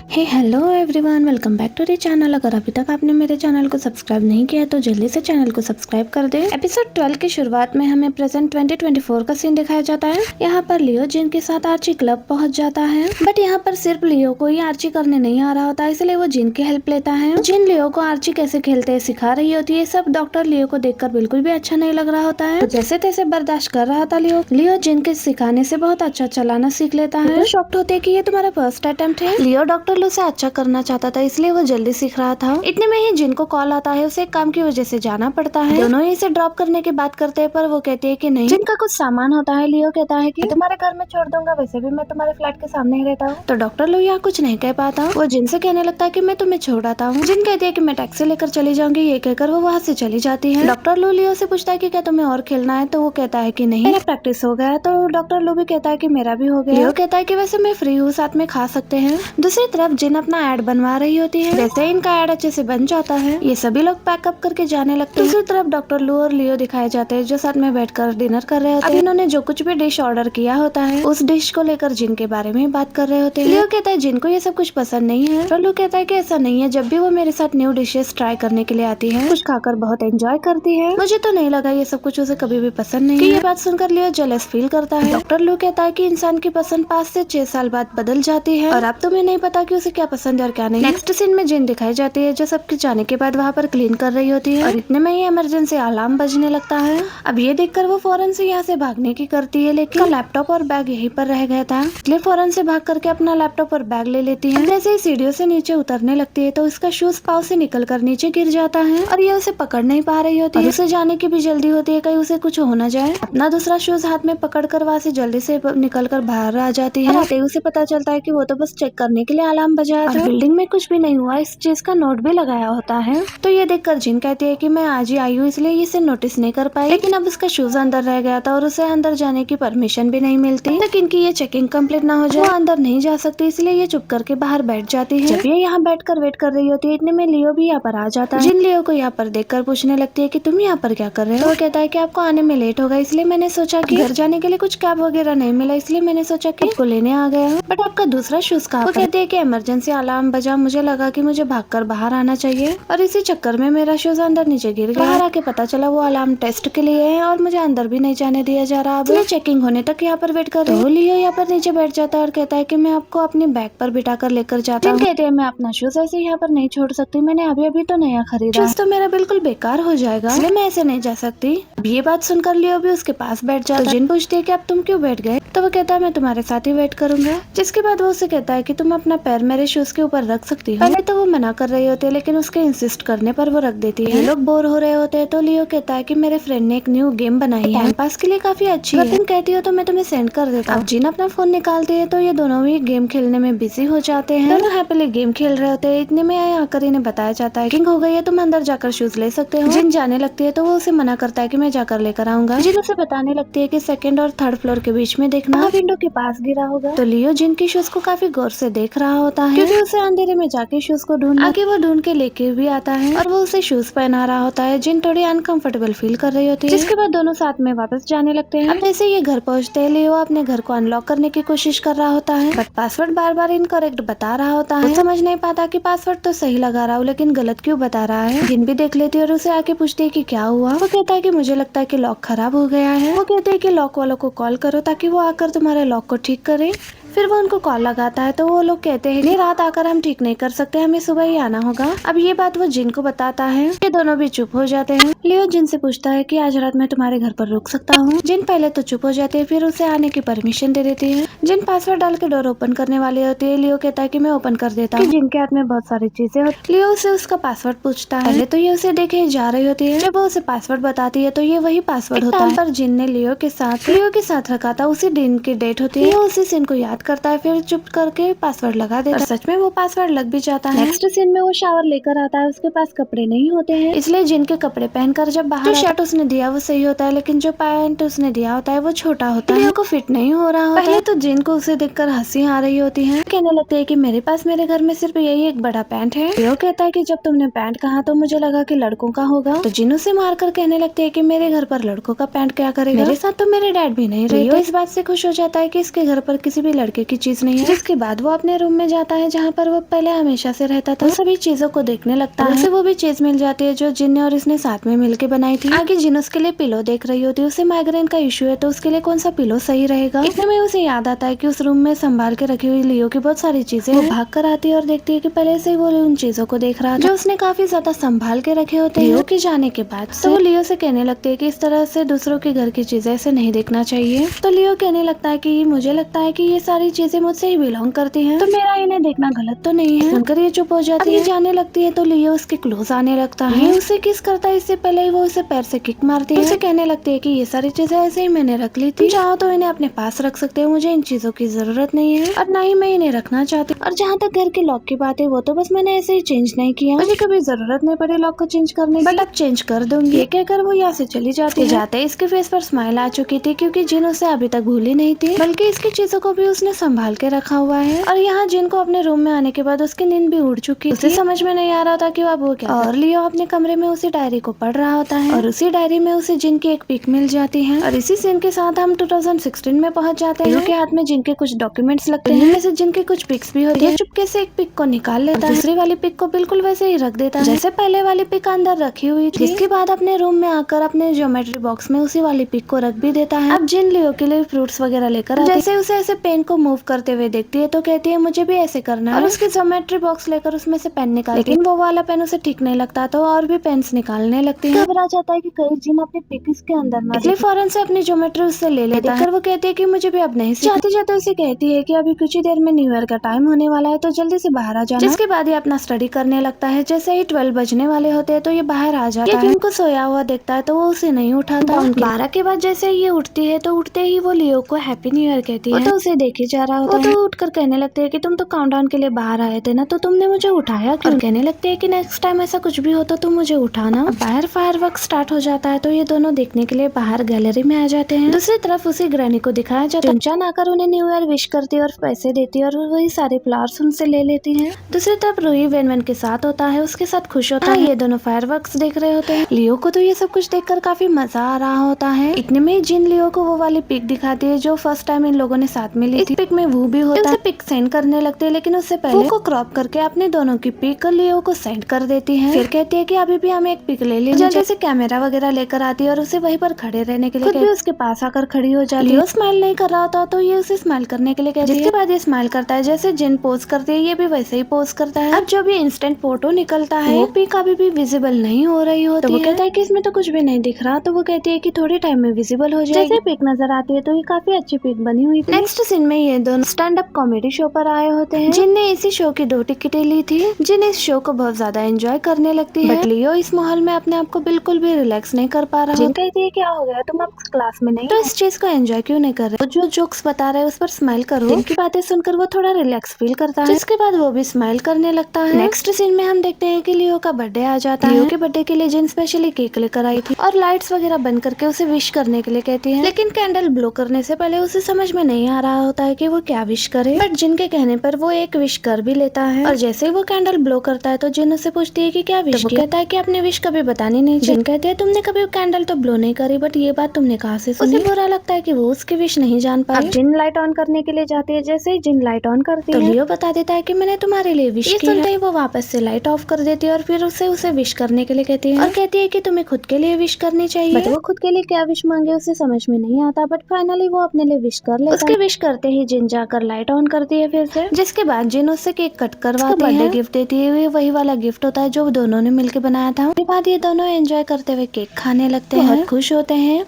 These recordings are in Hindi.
Hey hello everyone, welcome back to the channel. अगर अभी तक आपने मेरे चैनल को सब्सक्राइब नहीं किया है तो जल्दी से चैनल को सब्सक्राइब कर दे। एपिसोड 12 की शुरुआत में हमें प्रेजेंट 2024 का सीन दिखाया जाता है। यहाँ पर लियो जिन के साथ आर्ची क्लब पहुँच जाता है, बट यहाँ पर सिर्फ लियो को ही आर्ची करने नहीं आ रहा होता, इसलिए वो जिन की हेल्प लेता है। जिन लियो को आर्ची कैसे खेलते हैं सिखा रही होती है। सब डॉक्टर लियो को देखकर बिल्कुल भी अच्छा नहीं लग रहा होता है, तो जैसे तैसे बर्दाश्त कर रहा था। लियो जिन के सिखाने से बहुत अच्छा चलाना सीख लेता है। शॉक्ड होते कि ये तुम्हारा फर्स्ट अटेम्प्ट है। लियो डॉक्टर लो से अच्छा करना चाहता था, इसलिए वो जल्दी सीख रहा था। इतने में ही जिन को कॉल आता है, उसे काम की वजह से जाना पड़ता है। दोनों ही इसे ड्रॉप करने की बात करते हैं, पर वो कहती है कि नहीं। जिनका कुछ सामान होता है, लियो कहता है कि तुम्हारे घर में छोड़ दूंगा, वैसे भी मैं तुम्हारे फ्लैट के सामने ही रहता हूँ। तो डॉक्टर लो यहाँ कुछ नहीं कह पाता। वो जिन से कहने लगता है कि मैं तुम्हें छोड़ आता हूँ। जिन कहती है कि मैं टैक्सी लेकर चली जाऊंगी। ये कहकर वो वहाँ से चली जाती है। डॉक्टर लो लियो से पूछता है कि क्या तुम्हें और खेलना है, तो वो कहता है कि नहीं, मेरा प्रैक्टिस हो गया। तो डॉक्टर लो भी कहता है कि मेरा भी हो गया। लियो कहता है कि वैसे मैं फ्री हूँ, साथ में खा सकते हैं। दूसरी तरफ जिन अपना एड बनवा रही होती है। जैसे इनका एड अच्छे से बन जाता है, ये सभी लोग पैकअप करके जाने लगते हैं। दूसरी तरफ डॉक्टर लू और लियो दिखाए जाते हैं, जो साथ में बैठकर डिनर कर रहे होते हैं। इन्होंने जो कुछ भी डिश ऑर्डर किया होता है, उस डिश को लेकर जिन के बारे में बात कर रहे होते हैं। लियो कहता है जिन को ये सब कुछ पसंद नहीं है, तो लू कहता है कि ऐसा नहीं है, जब भी वो मेरे साथ न्यू डिशेस ट्राई करने के लिए आती है, कुछ खाकर बहुत एंजॉय करती है। मुझे तो नहीं लगा ये सब कुछ उसे कभी भी पसंद नहीं है। ये बात सुनकर लियो जेलस फील करता है। डॉक्टर लू कहता है कि इंसान की पसंद 5 से 6 साल बाद बदल जाती है, और अब तुम्हें नहीं पता कि उसे क्या पसंद है और क्या नहीं। नेक्स्ट सीन में जिन दिखाई जाती है, जो सबके जाने के बाद वहाँ पर क्लीन कर रही होती है, और इतने में ही इमरजेंसी अलार्म बजने लगता है। अब ये देखकर वो फौरन से यहाँ से भागने की करती है, लेकिन लैपटॉप और बैग यहीं पर रह गया था, इसलिए फौरन से भाग करके अपना लैपटॉप और बैग ले लेती है। जैसे ही सीढ़ियों से नीचे उतरने लगती है, तो उसका शूज पाँव से निकल कर नीचे गिर जाता है, और ये उसे पकड़ नहीं पा रही होती है। उसे जाने की भी जल्दी होती है, कहीं उसे कुछ हो न जाए। अपना दूसरा शूज हाथ में पकड़ कर वहाँ से जल्दी से निकल कर बाहर आ जाती है। आते ही उसे पता चलता है कि वो तो बस चेक करने के लिए अलार्म बजाया था, बिल्डिंग में कुछ भी नहीं हुआ, इस चीज का नोट भी लगाया होता है। तो ये देखकर जिन कहती है कि मैं आज ही आई हूँ, इसलिए इसे नोटिस नहीं कर पाई, लेकिन अब उसका शूज अंदर रह गया था और उसे अंदर जाने की परमिशन भी नहीं मिलती। लेकिन की ये चेकिंग कंप्लीट ना हो जाए, वो अंदर नहीं जा सकती, इसलिए ये चुप करके बाहर बैठ जाती है। जब ये यहाँ बैठकर वेट कर रही होती है, इतने में लियो भी यहाँ पर आ जाता है। जिन लियो को यहाँ पर देखकर पूछने लगती है कि तुम यहाँ पर क्या कर रहे हो। तो वो कहता है कि आपको आने में लेट होगा, इसलिए मैंने सोचा कि घर जाने के लिए कुछ कैब वगैरह नहीं मिला, इसलिए मैंने सोचा कि आपको लेने आ गया हूँ। बट आपका दूसरा शूज कहाँ पर? वो कहती है कि इमरजेंसी अलार्म बजा, मुझे लगा कि मुझे भागकर बाहर आना चाहिए, और इसी चक्कर में मेरा शूज अंदर नीचे गिर गया। बाहर आके पता चला वो अलार्म टेस्ट के लिए है, और मुझे अंदर भी नहीं जाने दिया जा रहा। अब चेकिंग होने तक यहाँ पर वेट कर रही हूँ। लियो यहाँ पर नीचे बैठ जाता है और कहता है कि मैं आपको अपने बैग पर बिठा कर लेकर जाता हूँ। कहते हैं मैं अपना शूज ऐसे यहाँ पर नहीं छोड़ सकती, मैंने अभी अभी तो नया खरीदा, शूज तो मेरा बिल्कुल बेकार हो जाएगा, इसलिए मैं ऐसे नहीं जा सकती। अब ये बात सुनकर लियो भी उसके पास बैठ जाता है। जिन पूछती है कि अब तुम क्यों बैठ गए, तो वो कहता है मैं तुम्हारे साथ ही वेट करूंगा। जिसके बाद वो उसे कहता है कि तुम अपना पैर मेरे शूज के ऊपर रख सकती हो। पहले तो वो मना कर रही होती है, लेकिन उसके इंसिस्ट करने पर वो रख देती है। ये लोग बोर हो रहे होते हैं, तो लियो कहता है कि मेरे फ्रेंड ने एक न्यू गेम बनाई है, टाइम पास के लिए काफी अच्छी है, तुम कहती हो तो मैं तुम्हें सेंड कर देता हूँ। जिन अपना फोन निकालती है, तो ये दोनों ही गेम खेलने में बिजी हो जाते हैं। दोनों हैप्पीली गेम खेल रहे होते हैं। इतने में आकर इन्हें बताया जाता है किंग हो गई है, तुम अंदर जाकर शूज ले सकते हो। जिन जाने लगती है, तो वो उसे मना करता है कि मैं जाकर लेकर आऊंगा। जिन उसे बताने लगती है कि सेकंड और थर्ड फ्लोर के बीच में देखना, विंडो के पास गिरा होगा। तो लियो जिन की शूज को काफी गौर से देख रहा होता है, क्योंकि उसे अंधेरे में जाके शूज को आगे वो ढूंढ के लेके भी आता है, और वो उसे शूज पहना रहा होता है। जिन थोड़ी अनकंफर्टेबल फील कर रही होती है, जिसके बाद दोनों साथ में वापस जाने लगते हैं। अब जैसे ये घर पहुंचते हैं, लियो अपने घर को अनलॉक करने की कोशिश कर रहा होता है, but password bar bar incorrect बता रहा होता है। वो समझ नहीं पाता कि पासवर्ड तो सही लगा रहा हूँ, लेकिन गलत क्यों बता रहा है। जिन भी देख लेती है और उसे आके पूछती है कि क्या हुआ। वो कहता है कि मुझे लगता है कि लॉक खराब हो गया है। वो कहते हैं कि लॉक वालों को कॉल करो ताकि वो आकर तुम्हारे लॉक को ठीक करे। फिर वो उनको कॉल लगाता है, तो वो लोग कहते हैं कि रात आकर हम ठीक नहीं कर सकते, हमें सुबह ही आना होगा। अब ये बात वो जिन को बताता है। ये दोनों भी चुप हो जाते हैं। लियो जिन से पूछता है कि आज रात मैं तुम्हारे घर पर रुक सकता हूँ। जिन पहले तो चुप हो जाते हैं, फिर उसे आने की परमिशन दे देती है। जिन पासवर्ड डाल के डोर ओपन करने वाली होती है, लियो कहता है कि मैं ओपन कर देता हूँ। जिन के हाथ में बहुत सारी चीजें होती है। लियो उसे उसका पासवर्ड पूछता है। पहले तो ये उसे देखे जा रही होती है, जब वो उसे पासवर्ड बताती है, तो ये वही पासवर्ड होता है पर जिन ने लियो के साथ रखा था। उसी दिन की डेट होती है। उसी सीन को याद करता है, फिर चुप करके पासवर्ड लगा देता है। सच में वो पासवर्ड लग भी जाता है। नेक्स्ट सीन में वो शावर लेकर आता है, उसके पास कपड़े नहीं होते हैं, इसलिए जिनके कपड़े पहनकर जब बाहर जो शर्ट उसने दिया वो सही होता है, लेकिन जो पैंट उसने दिया होता है वो छोटा होता है, को फिट नहीं हो रहा होता है। तो जिन को उसे देखकर हंसी आ रही होती है, कहने लगते है कि मेरे पास मेरे घर में सिर्फ यही एक बड़ा पैंट है। लियो कहता है कि जब तुमने पैंट कहा तो मुझे लगा कि लड़कों का होगा। तो जिन उसे मारकर कहने लगते है कि मेरे घर पर लड़कों का पैंट क्या करेगा, मेरे साथ तो मेरे डैड भी नहीं रहे। इस बात से खुश हो जाता है कि इसके घर पर किसी भी लड़के तरीके की चीज नहीं है। जिसके बाद वो अपने रूम में जाता है जहाँ पर वो पहले हमेशा से रहता था। सभी चीजों को देखने लगता है। उसे वो भी चीज मिल जाती है जो जिन ने और इसने साथ में मिलके बनाई थी। आगे जिन उसके लिए पिलो देख रही होती है। उसे माइग्रेन का इश्यू है तो उसके लिए कौन सा पिलो सही रहेगा। इतने में उसे याद आता है कि उस रूम में संभाल के रखी हुई लियो की बहुत सारी चीजें वो भाग कर आती है और देखती है कि पहले से वो उन चीजों को देख रहा था जो उसने काफी ज्यादा संभाल के रखे होते हैं। लियो के जाने के बाद तो वो लियो से कहने लगती है कि इस तरह से दूसरों के घर की चीजें ऐसे नहीं देखना चाहिए। तो लियो कहने लगता है कि मुझे लगता है कि ये सारी चीजें मुझसे ही बिलोंग करती हैं, तो मेरा इन्हें देखना गलत तो नहीं है। सुनकर ये चुप हो जाती है। जाने लगती है तो लियो उसके क्लोज आने लगता है। ये उसे किस करता है इससे पहले ही वो उसे पैर से किक मारती है। उसे कहने लगती है कि ये सारी चीजें ऐसे ही मैंने रख ली थी, चाहो तो इन्हें अपने पास रख सकते हो, मुझे इन चीजों की जरूरत नहीं है और ना ही मैं इन्हें रखना चाहती। और जहाँ तक घर के लॉक की बात है वो तो बस मैंने ऐसे ही चेंज नहीं किया, मुझे कभी जरूरत नहीं पड़ी लॉक को चेंज करने की, बट अब चेंज कर दूंगी। ये कहकर वो यहाँ से चली जाती है। जाते इसके फेस पर स्माइल आ चुकी थी क्योंकि जिन उसे अभी तक भूली नहीं थी, बल्कि इसकी चीजों को भी उसने संभाल के रखा हुआ है। और यहाँ जिन को अपने रूम में आने के बाद उसकी नींद भी उड़ चुकी थी। उसे समझ में नहीं आ रहा था कि अब वो क्या। और लियो अपने कमरे में उसी डायरी को पढ़ रहा होता है और उसी डायरी में उसे जिन की एक पिक मिल जाती है। और इसी सीन के साथ हम 2016 में पहुंच जाते हैं। लियो के हाथ में जिन के कुछ डॉक्यूमेंट्स लगते हैं, इनमें से जिन के कुछ पिक्स भी होती है। चुपके से एक पिक को निकाल लेता है, दूसरी वाली पिक को बिल्कुल वैसे ही रख देता है जैसे पहले वाली पिक अंदर रखी हुई थी। इसके बाद अपने रूम में आकर अपने ज्योमेट्री बॉक्स में उसी वाली पिक को रख भी देता है। अब जिन लियो के लिए फ्रूट्स वगैरह लेकर आती है। जैसे उसे ऐसे पेन को मूव करते हुए देखती है तो कहती है मुझे भी ऐसे करना है और उसकी ज्योमेट्री बॉक्स लेकर उसमें से पेन निकालती है। लेकिन वो वाला पेन उसे ठीक नहीं लगता तो और भी पेन्स निकालने लगती है। घबरा जाता है कि कहीं जिन अपनी पिक इसके अंदर ना, इसलिए फौरन से अपनी ज्योमेट्री उससे ले लेता है। वो कहती है कि मुझे भी अब नहीं जाते जाते उसे कहती है कि अभी कुछ ही देर में न्यू ईयर का टाइम होने वाला है तो जल्दी से बाहर आ जाना। जिसके बाद ये अपना स्टडी करने लगता है। जैसे ही 12 बजने वाले होते हैं तो ये बाहर आ जाता है। उनको सोया हुआ देखता है तो वो उसे नहीं उठाता। 12 के बाद जैसे ये उठती है तो उठते ही वो लियो को हैप्पी न्यू ईयर कहती है। तो उसे देखे जा रहा होता है। तो उठकर कहने लगते है कि तुम तो काउंटडाउन के लिए बाहर आए थे ना, तो तुमने मुझे उठाया क्यों? कहने लगते है कि नेक्स्ट टाइम ऐसा कुछ भी हो तो तुम मुझे उठाना। बाहर फायरवर्क स्टार्ट हो जाता है तो ये दोनों देखने के लिए बाहर गैलरी में आ जाते हैं। दूसरी तरफ उसी ग्रैनी को दिखाया जाता है। चुनचान आकर उन्हें न्यू ईयर विश करती है और पैसे देती है और वही सारे फ्लावर्स उनसे ले लेती है। दूसरी तरफ रूही वेन के साथ होता है, उसके साथ खुश होता है। ये दोनों फायरवर्क्स देख रहे होते हैं। लियो को तो ये सब कुछ देखकर काफी मजा आ रहा होता है। इतने में जिन लियो को वो वाली पिक दिखाती है जो फर्स्ट टाइम इन लोगों ने साथ में ली थी। पिक में वो भी होता है। पिक सेंड करने लगते हैं लेकिन उससे पहले वो को क्रॉप करके अपने दोनों की पिक लियो को सेंड कर देती है। फिर कहती है कि अभी भी हमें एक पिक ले ली। जल्दी से कैमरा वगैरह लेकर आती है और उसे वहीं पर खड़े रहने के लिए खुद भी उसके पास आकर खड़ी हो जाती है। लियो स्माइल नहीं कर रहा था तो ये उसे स्माइल करने के लिए कहती है। जिसके बाद ये स्माइल करता है। जैसे जिन पोज करती है ये भी वैसे ही पोज करता है। अब जो भी इंस्टेंट फोटो निकलता है वो पिक अभी भी विजिबल नहीं हो रही होती है। तो वो कहता है कि इसमें तो कुछ भी नहीं दिख रहा। तो वो कहती है कि थोड़ी टाइम में विजिबल हो जाएगी। जैसे पिक नजर आती है तो ये काफी अच्छी पिक बनी हुई थी। नेक्स्ट सीन में ये दोनों स्टैंड अप कॉमेडी शो पर आए होते हैं। जिनने इसी शो की 2 टिकटें ली थी। जिन इस शो को बहुत ज्यादा एंजॉय करने लगती है। बट लियो इस माहौल में अपने आप को बिल्कुल भी रिलैक्स नहीं कर पा रहा। जिन कहती है क्या हो गया तुम अब क्लास में नहीं तो इस चीज को एंजॉय क्यों नहीं कर रहे? जो जोक्स बता रहे हैं उस पर स्माइल करो। जिनकी बातें सुनकर वो थोड़ा रिलैक्स फील करता है। जिसके बाद वो भी स्माइल करने लगता है। नेक्स्ट सीन में हम देखते हैं कि लियो का बर्थडे आ जाता है। लियो के बर्थडे के लिए जिन स्पेशली केक लेकर आई थी और लाइट्स वगैरह बंद करके उसे विश करने के लिए कहती है। लेकिन कैंडल ब्लो करने से पहले उसे समझ में नहीं आ रहा होता है कि वो क्या विश करे। बट जिन के कहने पर वो एक विश कर भी लेता है। और जैसे ही वो कैंडल ब्लो करता है तो जिन उससे पूछती है कि क्या विश किया? कहता है कि अपनी विश कभी बतानी नहीं चाहिए। जिन कहती है तुमने कभी कैंडल तो ब्लो नहीं करी बट ये बात तुमने कहाँ से सुनी? उसे बुरा लगता है कि वो उसकी विश नहीं जान पाई। जिन लाइट ऑन करने के लिए जाती है। जैसे ही जिन लाइट ऑन करती है तो लियो बता देता है कि मैंने तुम्हारे लिए विश की है। सुनते ही वो वापस से लाइट ऑफ कर देती है और फिर उसे विश करने के लिए कहती है। और कहती है कि तुम्हें खुद के लिए विश करनी चाहिए। बट वो खुद के लिए क्या विश मांगे उसे समझ में नहीं आता। बट फाइनली वो अपने लिए विश कर लेता है। उसके विश करते ही जिन जाकर लाइट ऑन करती है फिर से। जिसके बाद जिन उससे केक कट करवाती है। बर्थडे गिफ्ट देती है। वही वाला गिफ्ट होता है जो दोनों ने मिलकर बनाया था। उसके बाद ये दोनों एंजॉय करते हुए केक खाने लगते हैं। बहुत खुश होते हैं।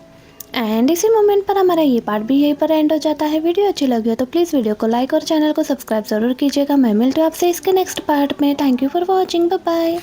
एंड इसी मोमेंट पर हमारा ये पार्ट भी यहीं पर एंड हो जाता है। वीडियो अच्छी लगी हो तो प्लीज वीडियो को लाइक और चैनल को सब्सक्राइब जरूर कीजिएगा। मैं मिलती हूँ आपसे इसके नेक्स्ट पार्ट में। Thank you for watching. Bye bye.